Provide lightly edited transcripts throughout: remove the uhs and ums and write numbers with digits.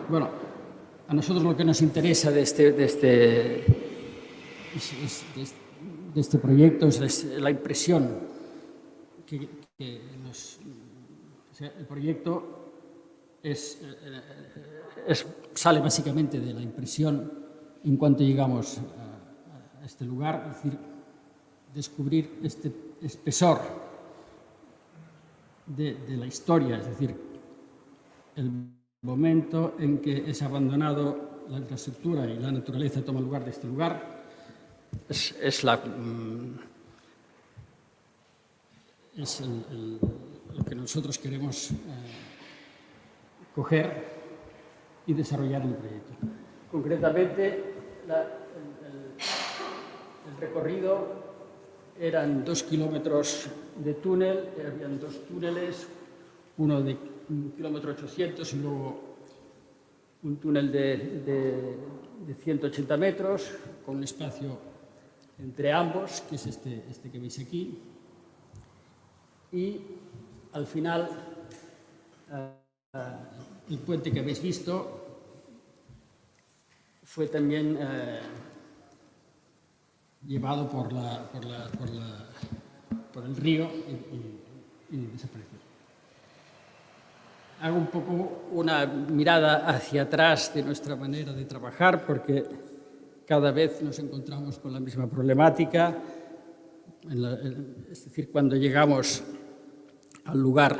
Bueno, a nosotros lo que nos interesa de este proyecto es la impresión que o sea, el proyecto sale básicamente de la impresión en cuanto llegamos a este lugar, es decir, descubrir este espesor de la historia, es decir, el momento en que es abandonado la infraestructura y la naturaleza toma lugar de este lugar, es lo que nosotros queremos coger y desarrollar en el proyecto. Concretamente, el recorrido eran 2 kilómetros de túnel, habían 2 túneles, uno de 1,8 kilómetros y luego un túnel de 180 metros, con un espacio entre ambos, que es este que veis aquí. Y al final, el puente que habéis visto fue también llevado por el río y desapareció. Hago un poco una mirada hacia atrás de nuestra manera de trabajar, porque cada vez nos encontramos con la misma problemática. Es decir, cuando llegamos al lugar,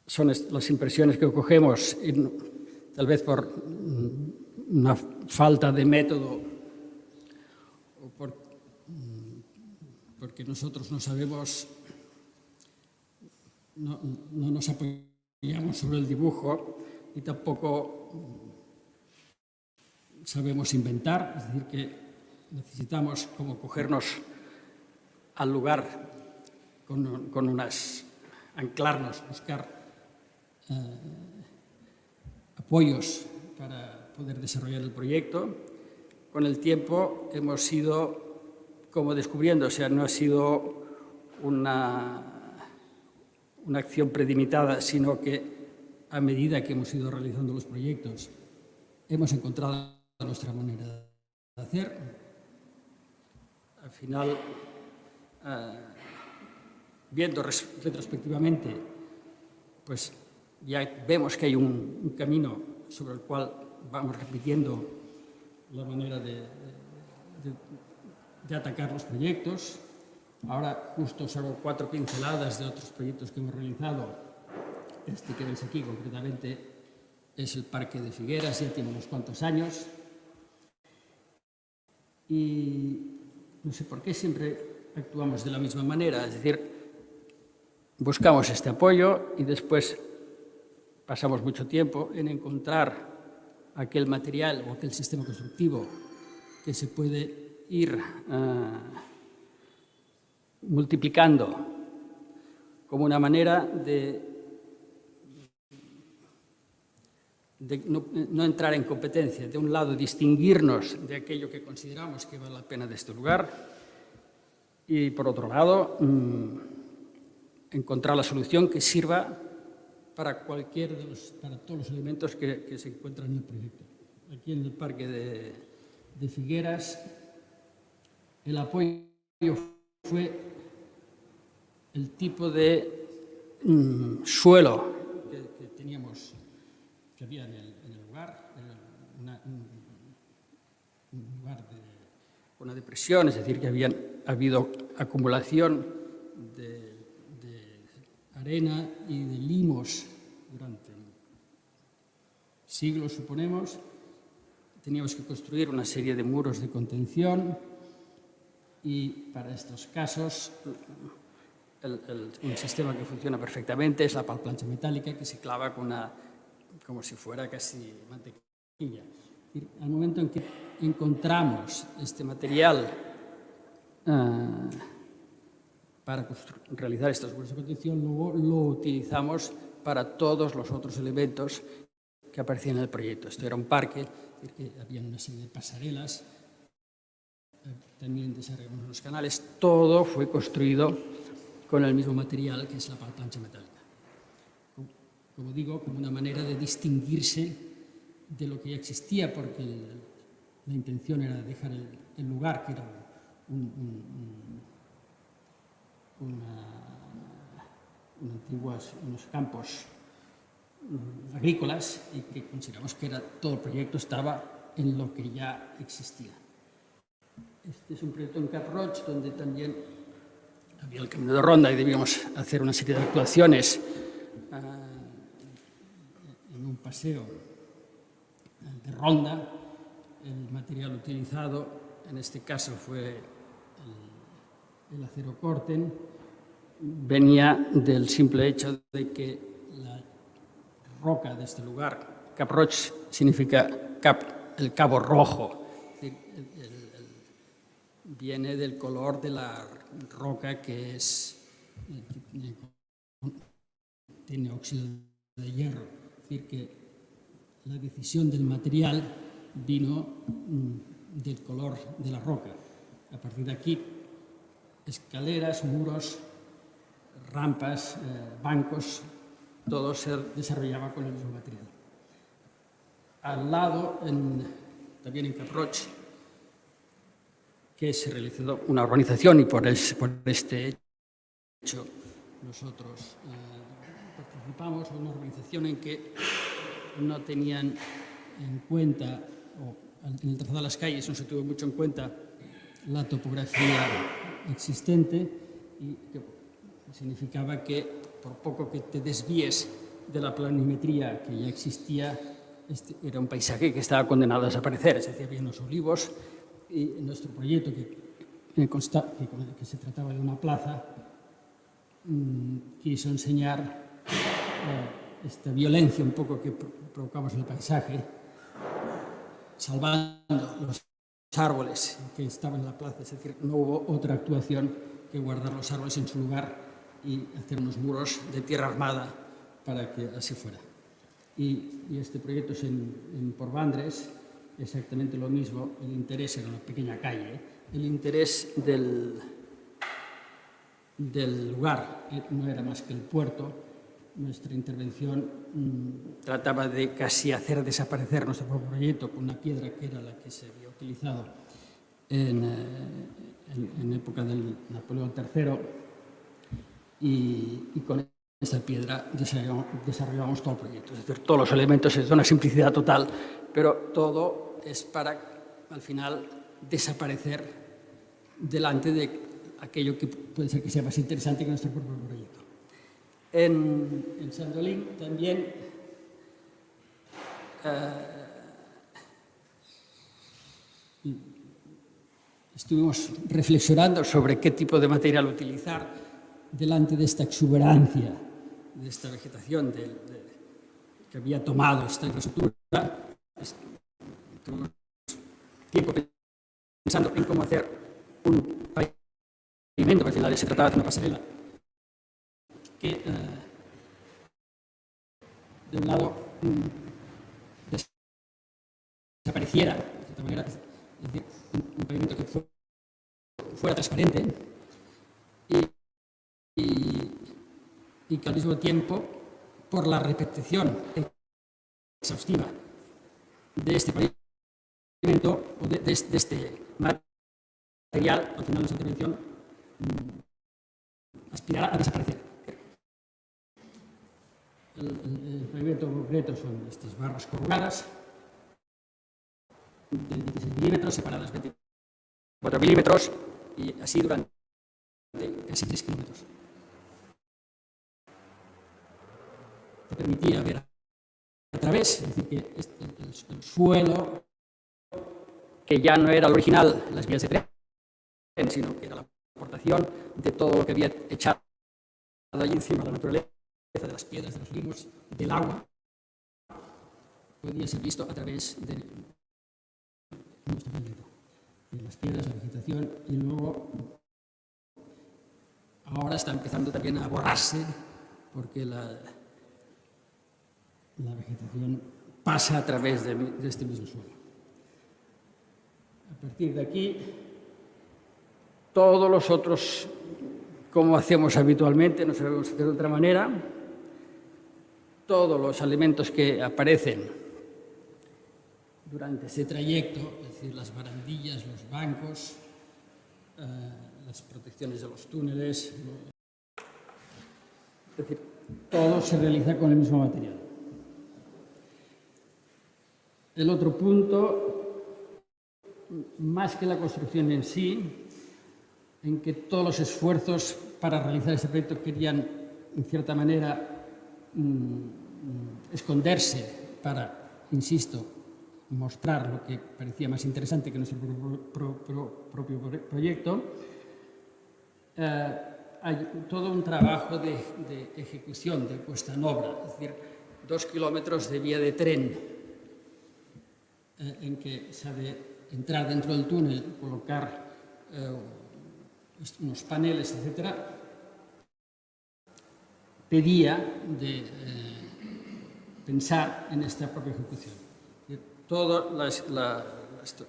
son las impresiones que cogemos, tal vez por una falta de método o porque nosotros no sabemos, no nos apoyamos sobre el dibujo y tampoco sabemos inventar, es decir, que necesitamos como cogernos al lugar con anclarnos, buscar apoyos para poder desarrollar el proyecto. Con el tiempo hemos ido como descubriendo, o sea, no ha sido una acción predimitada, sino que a medida que hemos ido realizando los proyectos hemos encontrado nuestra manera de hacer. Al final, viendo retrospectivamente, pues ya vemos que hay un camino sobre el cual vamos repitiendo la manera de atacar los proyectos. Ahora justo os hago 4 pinceladas de otros proyectos que hemos realizado. Este que veis aquí concretamente es el Parque de Figueras, ya tiene unos cuantos años. Y no sé por qué siempre actuamos de la misma manera, es decir, buscamos este apoyo y después pasamos mucho tiempo en encontrar aquel material o aquel sistema constructivo que se puede ir multiplicando como una manera de no entrar en competencia. De un lado, distinguirnos de aquello que consideramos que vale la pena de este lugar y, por otro lado, encontrar la solución que sirva para todos los elementos que se encuentran en el proyecto. Aquí en el Parque de Figueras, el apoyo fue el tipo de suelo que teníamos, que había en el lugar, un lugar con una depresión, es decir, que había habido acumulación de arena y de limos durante siglos, suponemos. Teníamos que construir una serie de muros de contención y para estos casos un sistema que funciona perfectamente es la plancha metálica que se clava como si fuera casi mantequilla. Al momento en que encontramos este material para realizar estos muros de contención, luego lo utilizamos para todos los otros elementos que aparecían en el proyecto. Esto era un parque, que había una serie de pasarelas, también desarrollamos los canales. Todo fue construido con el mismo material que es la plancha metálica. Como digo, como una manera de distinguirse de lo que ya existía, porque la intención era dejar el lugar, que era unos campos agrícolas, y que consideramos que todo el proyecto estaba en lo que ya existía. Este es un proyecto en Cap Roig, donde también había el Camino de Ronda y debíamos hacer una serie de actuaciones en un paseo de ronda. El material utilizado en este caso fue el acero Corten. Venía del simple hecho de que la roca de este lugar, Cap Roig, significa el cabo rojo. Es decir, viene del color de la roca, que tiene óxido de hierro. Es decir, que la decisión del material vino del color de la roca. A partir de aquí, escaleras, muros, rampas, bancos, todo se desarrollaba con el mismo material. Al lado, también en Cap Roig, que se realizó una urbanización, y por este hecho nosotros participamos en una urbanización en que no tenían en cuenta, o en el trazado de las calles no se tuvo mucho en cuenta la topografía existente, y que significaba que por poco que te desvíes de la planimetría que ya existía, era un paisaje que estaba condenado a desaparecer. Es decir, había unos olivos, y en nuestro proyecto, que se trataba de una plaza, quiso enseñar esta violencia un poco que provocamos en el paisaje, salvando los árboles que estaban en la plaza. Es decir, no hubo otra actuación que guardar los árboles en su lugar y hacer unos muros de tierra armada para que así fuera. Y este proyecto es en Portvendres, exactamente lo mismo. El interés era una pequeña calle. El interés del lugar no era más que el puerto. Nuestra intervención trataba de casi hacer desaparecer nuestro propio proyecto con una piedra que era la que se había utilizado en época del Napoleón III, y con esta piedra desarrollamos todo el proyecto. Es decir, todos los elementos, es de una simplicidad total, pero todo es para, al final, desaparecer delante de aquello que puede ser que sea más interesante que nuestro propio proyecto. En Sandolín también estuvimos reflexionando sobre qué tipo de material utilizar delante de esta exuberancia, de esta vegetación que había tomado esta infraestructura. Tuvimos tiempo pensando en cómo hacer un pavimento, que al final se trataba de una pasarela que de un lado desapareciera, de cierta manera, es decir, un pavimento que fuera transparente, y que al mismo tiempo, por la repetición exhaustiva de este pavimento, o de este material, al final de su intervención aspirará a desaparecer. El pavimento concreto son estas barras corrugadas de 16 milímetros, separadas 24 milímetros, y así durante casi 3 kilómetros. Que permitía ver a través, es decir, que el suelo, que ya no era el original, las vías de tren, sino que era la aportación de todo lo que había echado allí encima de la naturaleza, de las piedras, de los limos, del agua, podía ser visto a través de nuestro proyecto, de las piedras, la vegetación, y luego ahora está empezando también a borrarse, porque la vegetación pasa a través de este mismo suelo. A partir de aquí, todos los otros como hacemos habitualmente, no sabemos hacer de otra manera. Todos los elementos que aparecen durante ese trayecto, es decir, las barandillas, los bancos, las protecciones de los túneles, es decir, todo se realiza con el mismo material. El otro punto, más que la construcción en sí, en que todos los esfuerzos para realizar este proyecto querían, en cierta manera, esconderse para, insisto, mostrar lo que parecía más interesante que nuestro propio proyecto. Hay todo un trabajo de ejecución, de puesta en obra, es decir, 2 kilómetros de vía de tren en que se ha de entrar dentro del túnel, colocar unos paneles, etcétera, pedía de pensar en esta propia ejecución. Todos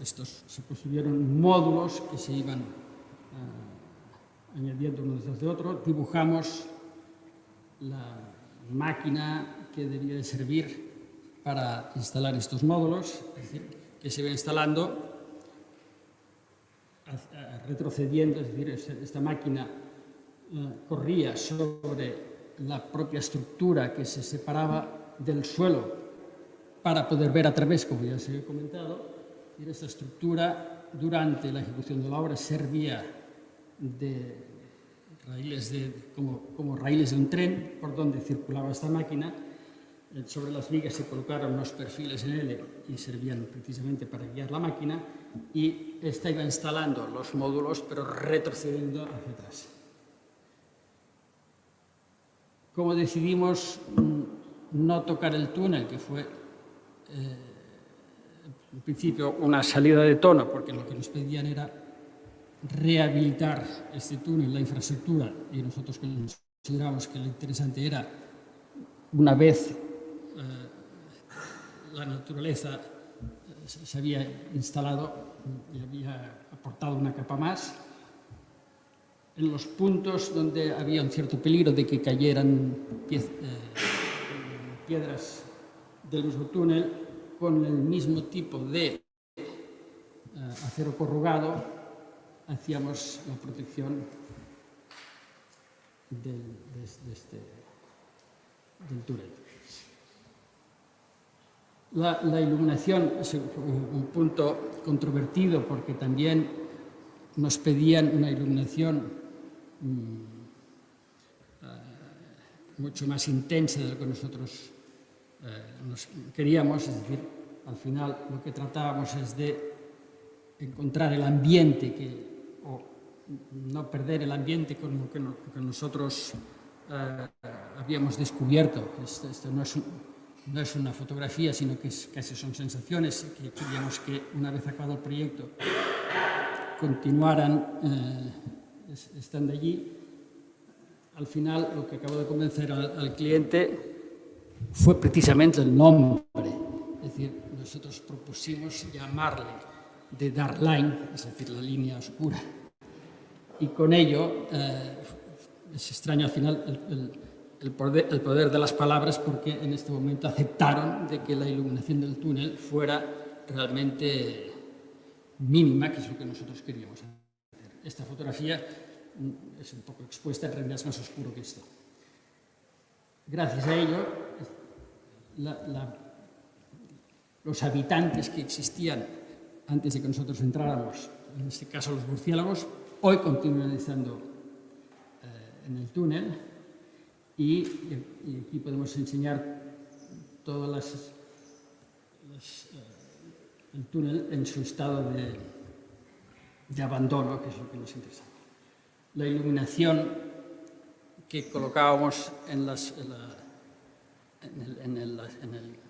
estos se construyeron módulos que se iban añadiendo uno detrás de otro. Dibujamos la máquina que debía de servir para instalar estos módulos, es decir, que se iba instalando retrocediendo, es decir, esta máquina corría sobre la propia estructura que se separaba del suelo para poder ver a través, como ya se ha comentado. Y esta estructura, durante la ejecución de la obra, servía de raíles como raíles de un tren por donde circulaba esta máquina. Sobre las vigas se colocaron unos perfiles en L y servían precisamente para guiar la máquina, y esta iba instalando los módulos pero retrocediendo hacia atrás. Como decidimos no tocar el túnel, que fue en principio una salida de tono, porque lo que nos pedían era rehabilitar este túnel, la infraestructura, y nosotros consideramos que lo interesante era, una vez la naturaleza se había instalado y había aportado una capa más, en los puntos donde había un cierto peligro de que cayeran piedras del mismo túnel, con el mismo tipo de acero corrugado hacíamos la protección del túnel. La iluminación es un punto controvertido, porque también nos pedían una iluminación mucho más intensa de lo que nosotros queríamos. Es decir, al final lo que tratábamos es de encontrar el ambiente, o no perder el ambiente con lo que nosotros habíamos descubierto. Esto no es una fotografía, sino que casi son sensaciones que queríamos que, una vez acabado el proyecto, continuaran estando allí. Al final, lo que acabó de convencer al cliente fue precisamente el nombre. Es decir, nosotros propusimos llamarle The Dark Line, es decir, la línea oscura. Y con ello, es extraño al final el poder de las palabras, porque en este momento aceptaron de que la iluminación del túnel fuera realmente mínima, que es lo que nosotros queríamos hacer. Esta fotografía es un poco expuesta, en realidad es más oscuro que esto. Gracias a ello, los habitantes que existían antes de que nosotros entráramos, en este caso los murciélagos, hoy continúan estando en el túnel, y aquí podemos enseñar todas el túnel en su estado de abandono, que es lo que nos interesa. La iluminación que colocábamos en la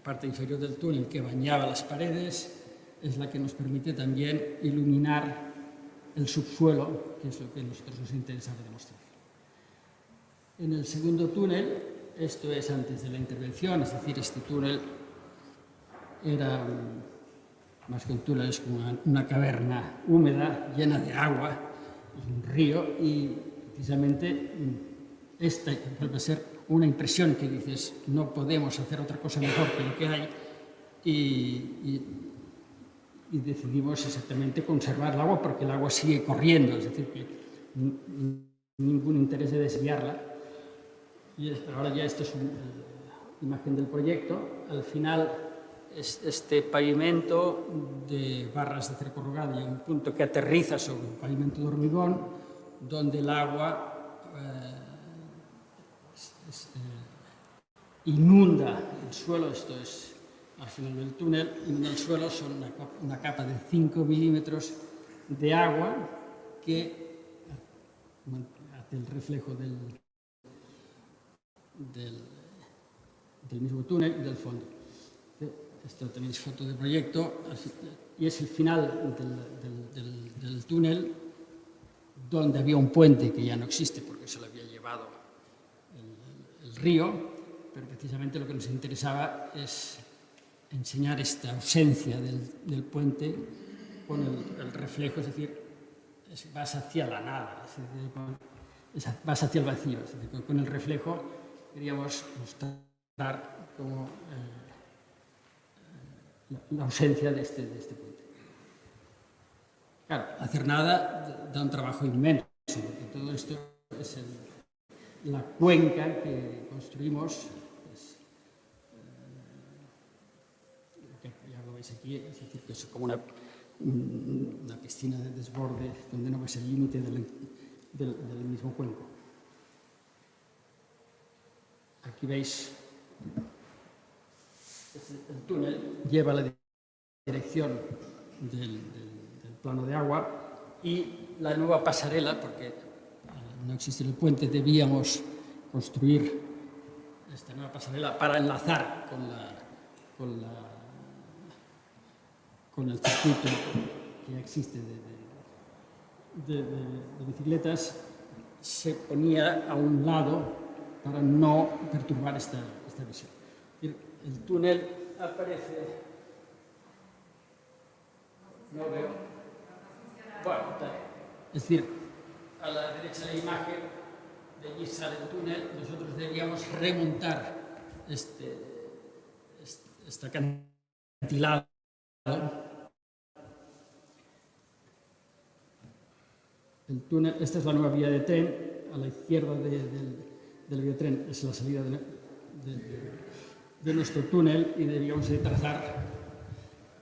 parte inferior del túnel, que bañaba las paredes, es la que nos permite también iluminar el subsuelo, que es lo que a nosotros nos interesaba demostrar. En el segundo túnel, esto es antes de la intervención, es decir, este túnel era más que un túnel, es como una caverna húmeda llena de agua, es un río, y precisamente esta vuelve a ser una impresión que dices, no podemos hacer otra cosa mejor que lo que hay, y decidimos exactamente conservar el agua porque el agua sigue corriendo, es decir, que ningún interés de desviarla. Y ahora ya esto es una imagen del proyecto. Al final, este pavimento de barras de acero corrugado y un punto que aterriza sobre un pavimento de hormigón, donde el agua inunda el suelo. Esto es al final del túnel, inunda el suelo, son una capa de 5 milímetros de agua que hace el reflejo del mismo túnel y del fondo. Esto también es foto de proyecto y es el final del túnel, donde había un puente que ya no existe porque se lo había llevado el río, pero precisamente lo que nos interesaba es enseñar esta ausencia del puente con el reflejo, es decir, vas hacia la nada, vas hacia el vacío. Es decir, con el reflejo queríamos mostrar como la ausencia de este puente. Claro, hacer nada da un trabajo inmenso, porque todo esto es la cuenca que construimos. Ya lo veis aquí, es decir, que es como una piscina de desborde donde no ves el límite del mismo cuenco. Aquí veis el túnel, lleva la dirección del plano de agua y la nueva pasarela, porque al no existir el puente debíamos construir esta nueva pasarela para enlazar con el circuito que ya existe de bicicletas. Se ponía a un lado para no perturbar esta visión. El túnel aparece... No veo. Bueno, es decir, a la derecha de la imagen, de allí sale el túnel, nosotros deberíamos remontar este acantilado. El túnel, esta es la nueva vía de tren, a la izquierda de la vía de tren es la salida de nuestro túnel y deberíamos de trazar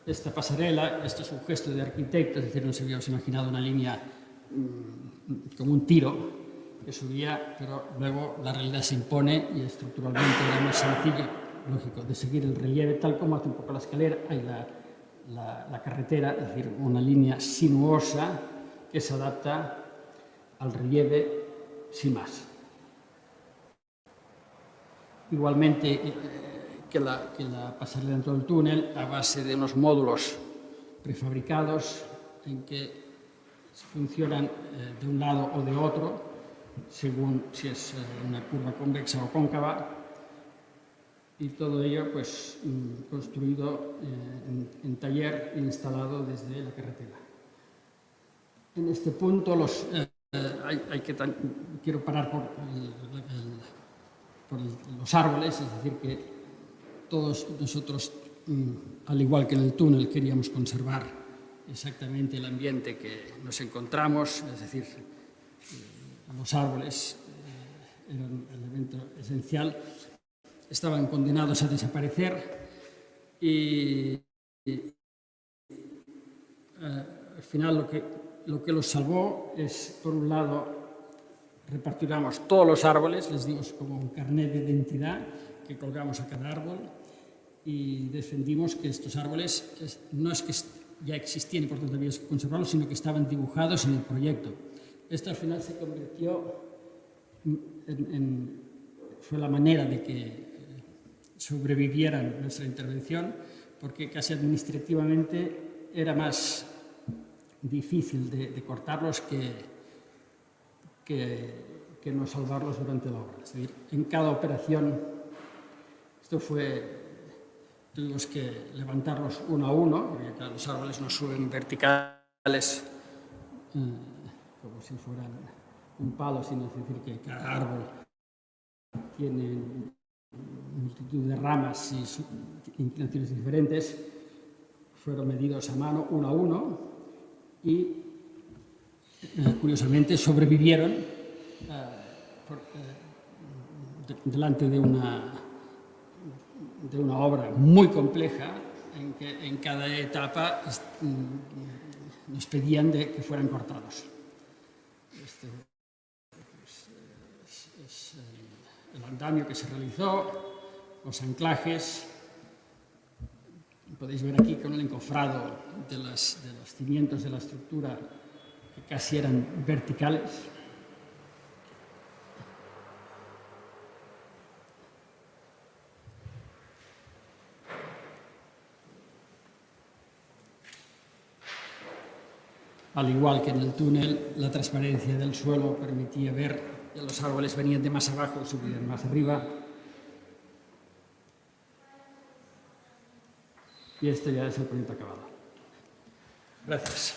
esta pasarela. Esto es un gesto de arquitecto, es decir, nos habíamos imaginado una línea como un tiro que subía, pero luego la realidad se impone y estructuralmente era más sencillo, lógico, de seguir el relieve tal como hace un poco la escalera, hay la carretera, es decir, una línea sinuosa que se adapta al relieve sin más. Igualmente que la pasarela dentro del túnel a base de unos módulos prefabricados en que funcionan de un lado o de otro, según si es una curva convexa o cóncava, y todo ello pues construido en taller instalado desde la carretera. En este punto quiero parar por los árboles, es decir, que todos nosotros, al igual que en el túnel, queríamos conservar exactamente el ambiente que nos encontramos, es decir, los árboles eran un elemento esencial, estaban condenados a desaparecer y al final lo que los salvó es, por un lado, repartiramos todos los árboles, les dimos como un carnet de identidad que colgamos a cada árbol y defendimos que estos árboles no es que ya existían y por tanto había que conservarlos, sino que estaban dibujados en el proyecto. Esto al final se convirtió fue la manera de que sobrevivieran nuestra intervención, porque casi administrativamente era más difícil de cortarlos que no salvarlos durante la obra. Es decir, en cada operación, tuvimos que levantarlos uno a uno, porque claro, los árboles no suben verticales como si fueran un palo, sino decir que cada árbol tiene multitud de ramas y inclinaciones diferentes, fueron medidos a mano, uno a uno, y curiosamente sobrevivieron delante de una obra muy compleja en que en cada etapa nos pedían que fueran cortados. Este es el andamio que se realizó, los anclajes. Podéis ver aquí con el encofrado de los cimientos de la estructura que casi eran verticales. Al igual que en el túnel, la transparencia del suelo permitía ver que los árboles venían de más abajo y subían más arriba. Y este ya es el proyecto acabado. Gracias.